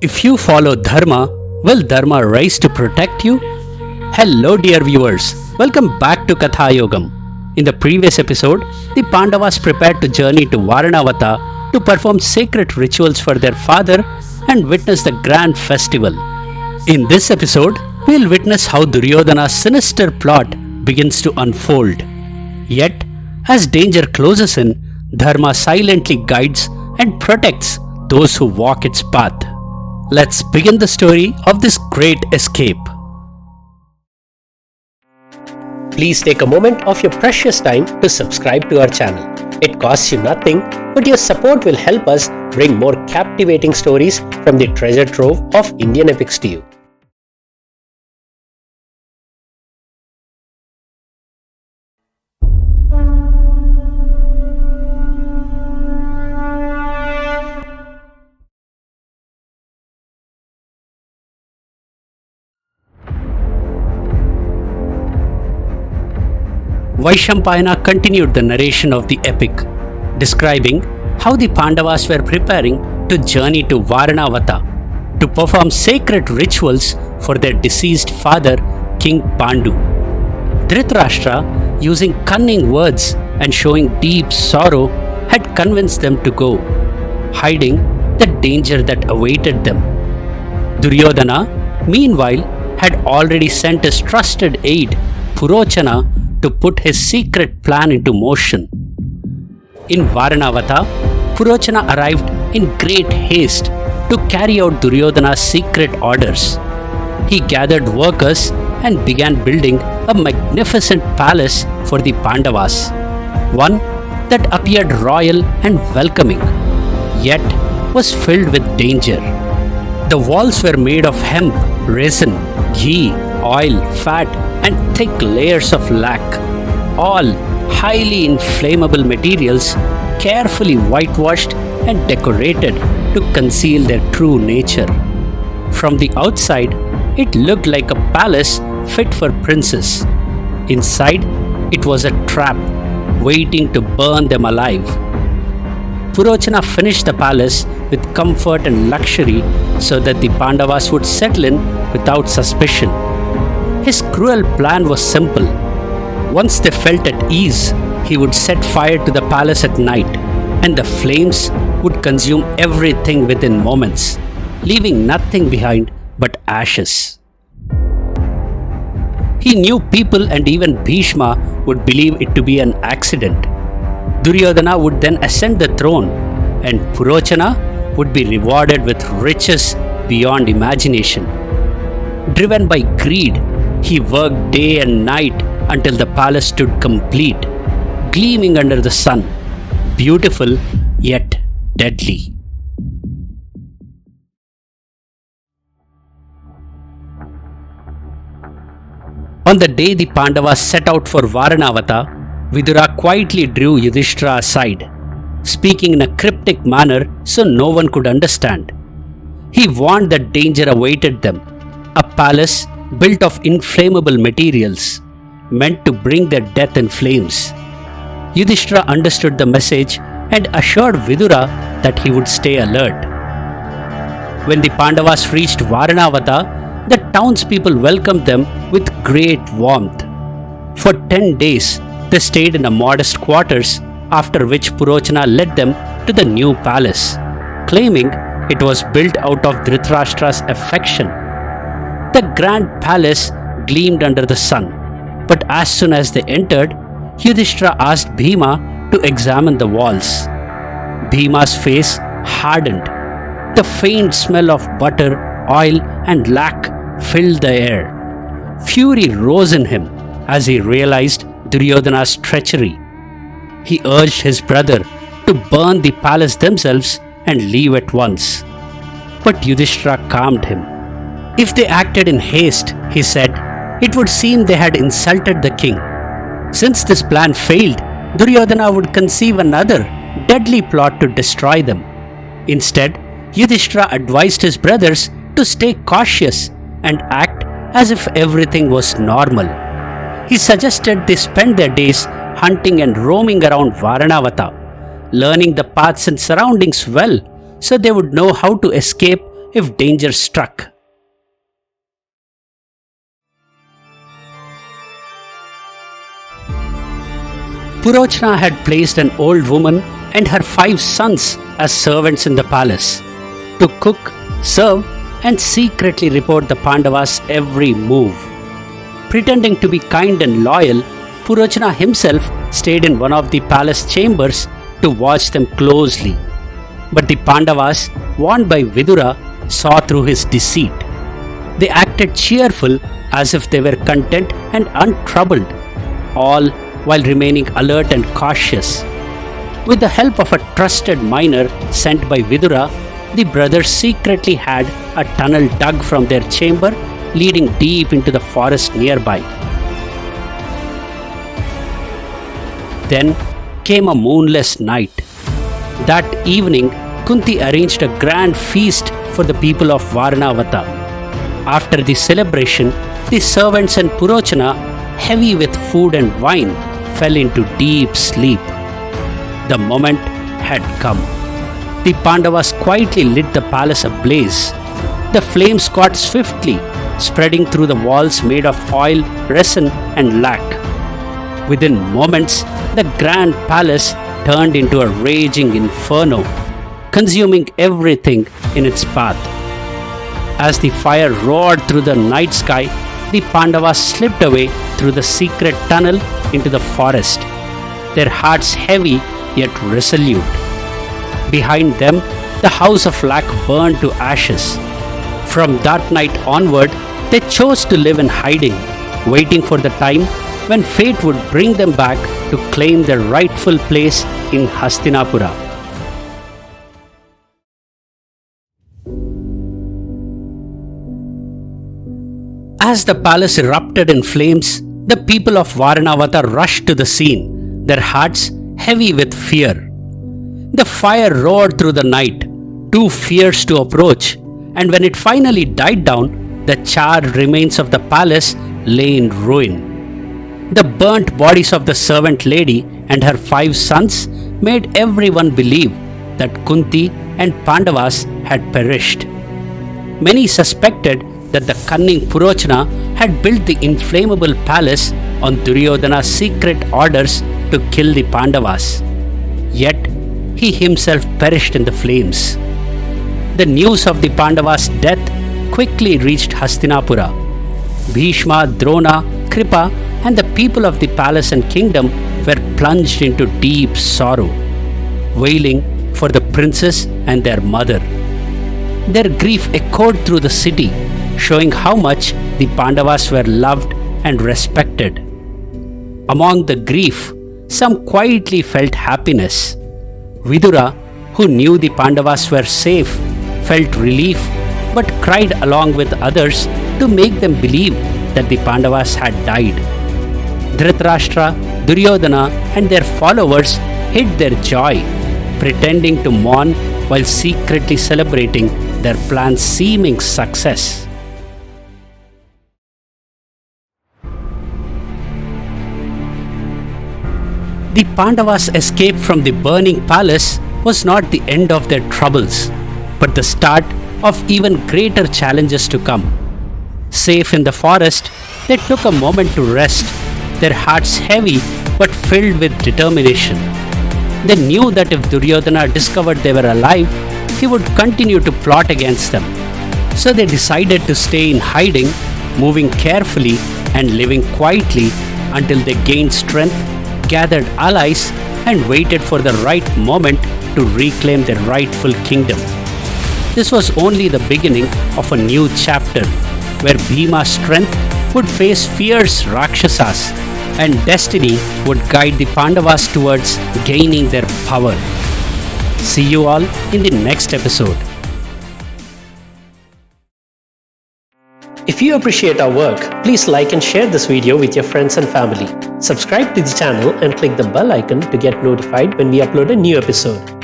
If you follow Dharma, will Dharma rise to protect you? Hello dear viewers, welcome back to Katha Yogam. In the previous episode, the Pandavas prepared to journey to Varanavata to perform sacred rituals for their father and witness the grand festival. In this episode, we'll witness how Duryodhana's sinister plot begins to unfold. Yet, as danger closes in, Dharma silently guides and protects those who walk its path. Let's begin the story of this great escape. Please take a moment of your precious time to subscribe to our channel. It costs you nothing, but your support will help us bring more captivating stories from the treasure trove of Indian epics to you. Vaishampayana continued the narration of the epic, describing how the Pandavas were preparing to journey to Varanavata to perform sacred rituals for their deceased father, King Pandu. Dhritarashtra, using cunning words and showing deep sorrow, had convinced them to go, hiding the danger that awaited them. Duryodhana, meanwhile, had already sent his trusted aide, Purochana, to put his secret plan into motion. In Varanavata, Purochana arrived in great haste to carry out Duryodhana's secret orders. He gathered workers and began building a magnificent palace for the Pandavas, one that appeared royal and welcoming, yet was filled with danger. The walls were made of hemp, resin, ghee, oil, fat, and thick layers of lac, all highly inflammable materials carefully whitewashed and decorated to conceal their true nature. From the outside, it looked like a palace fit for princes. Inside, it was a trap waiting to burn them alive. Purochana finished the palace with comfort and luxury so that the Pandavas would settle in without suspicion. His cruel plan was simple. Once they felt at ease, he would set fire to the palace at night, and the flames would consume everything within moments, leaving nothing behind but ashes. He knew people and even Bhishma would believe it to be an accident. Duryodhana would then ascend the throne, and Purochana would be rewarded with riches beyond imagination. Driven by greed, he worked day and night until the palace stood complete, gleaming under the sun, beautiful yet deadly. On the day the Pandavas set out for Varanavata, Vidura quietly drew Yudhishthira aside, speaking in a cryptic manner so no one could understand. He warned that danger awaited them, a palace built of inflammable materials, meant to bring their death in flames. Yudhishthira understood the message and assured Vidura that he would stay alert. When the Pandavas reached Varanavata, the townspeople welcomed them with great warmth. For 10 days, they stayed in a modest quarters, after which Purochana led them to the new palace, claiming it was built out of Dhritarashtra's affection. The grand palace gleamed under the sun, but as soon as they entered, Yudhishthira asked Bhima to examine the walls. Bhima's face hardened. The faint smell of butter, oil, and lac filled the air. Fury rose in him as he realized Duryodhana's treachery. He urged his brother to burn the palace themselves and leave at once. But Yudhishthira calmed him. If they acted in haste, he said, it would seem they had insulted the king. Since this plan failed, Duryodhana would conceive another deadly plot to destroy them. Instead, Yudhishthira advised his brothers to stay cautious and act as if everything was normal. He suggested they spend their days hunting and roaming around Varanavata, learning the paths and surroundings well so they would know how to escape if danger struck. Purochana had placed an old woman and her 5 sons as servants in the palace to cook, serve, and secretly report the Pandavas' every move. Pretending to be kind and loyal, Purochana himself stayed in one of the palace chambers to watch them closely. But the Pandavas, warned by Vidura, saw through his deceit. They acted cheerful as if they were content and untroubled, all while remaining alert and cautious. With the help of a trusted miner sent by Vidura, the brothers secretly had a tunnel dug from their chamber leading deep into the forest nearby. Then came a moonless night. That evening, Kunti arranged a grand feast for the people of Varanavata. After the celebration, the servants and Purochana, heavy with food and wine, fell into deep sleep. The moment had come. The Pandavas quietly lit the palace ablaze. The flames caught swiftly, spreading through the walls made of oil, resin, and lac. Within moments, the grand palace turned into a raging inferno, consuming everything in its path. As the fire roared through the night sky, the Pandavas slipped away through the secret tunnel into the forest, their hearts heavy yet resolute. Behind them, the House of Lac burned to ashes. From that night onward, they chose to live in hiding, waiting for the time when fate would bring them back to claim their rightful place in Hastinapura. As the palace erupted in flames, the people of Varanavata rushed to the scene, their hearts heavy with fear. The fire roared through the night, too fierce to approach, and when it finally died down, the charred remains of the palace lay in ruin. The burnt bodies of the servant lady and her 5 sons made everyone believe that Kunti and Pandavas had perished. Many suspected that the cunning Purochana had built the inflammable palace on Duryodhana's secret orders to kill the Pandavas. Yet, he himself perished in the flames. The news of the Pandavas' death quickly reached Hastinapura. Bhishma, Drona, Kripa, and the people of the palace and kingdom were plunged into deep sorrow, wailing for the princes and their mother. Their grief echoed through the city, showing how much the Pandavas were loved and respected. Among the grief, some quietly felt happiness. Vidura, who knew the Pandavas were safe, felt relief but cried along with others to make them believe that the Pandavas had died. Dhritarashtra, Duryodhana, and their followers hid their joy, pretending to mourn while secretly celebrating their plan's seeming success. The Pandavas' escape from the burning palace was not the end of their troubles, but the start of even greater challenges to come. Safe in the forest, they took a moment to rest, their hearts heavy but filled with determination. They knew that if Duryodhana discovered they were alive, he would continue to plot against them. So they decided to stay in hiding, moving carefully and living quietly until they gained strength, gathered allies, and waited for the right moment to reclaim their rightful kingdom. This was only the beginning of a new chapter where Bhima's strength would face fierce Rakshasas and destiny would guide the Pandavas towards gaining their power. See you all in the next episode. If you appreciate our work, please like and share this video with your friends and family. Subscribe to the channel and click the bell icon to get notified when we upload a new episode.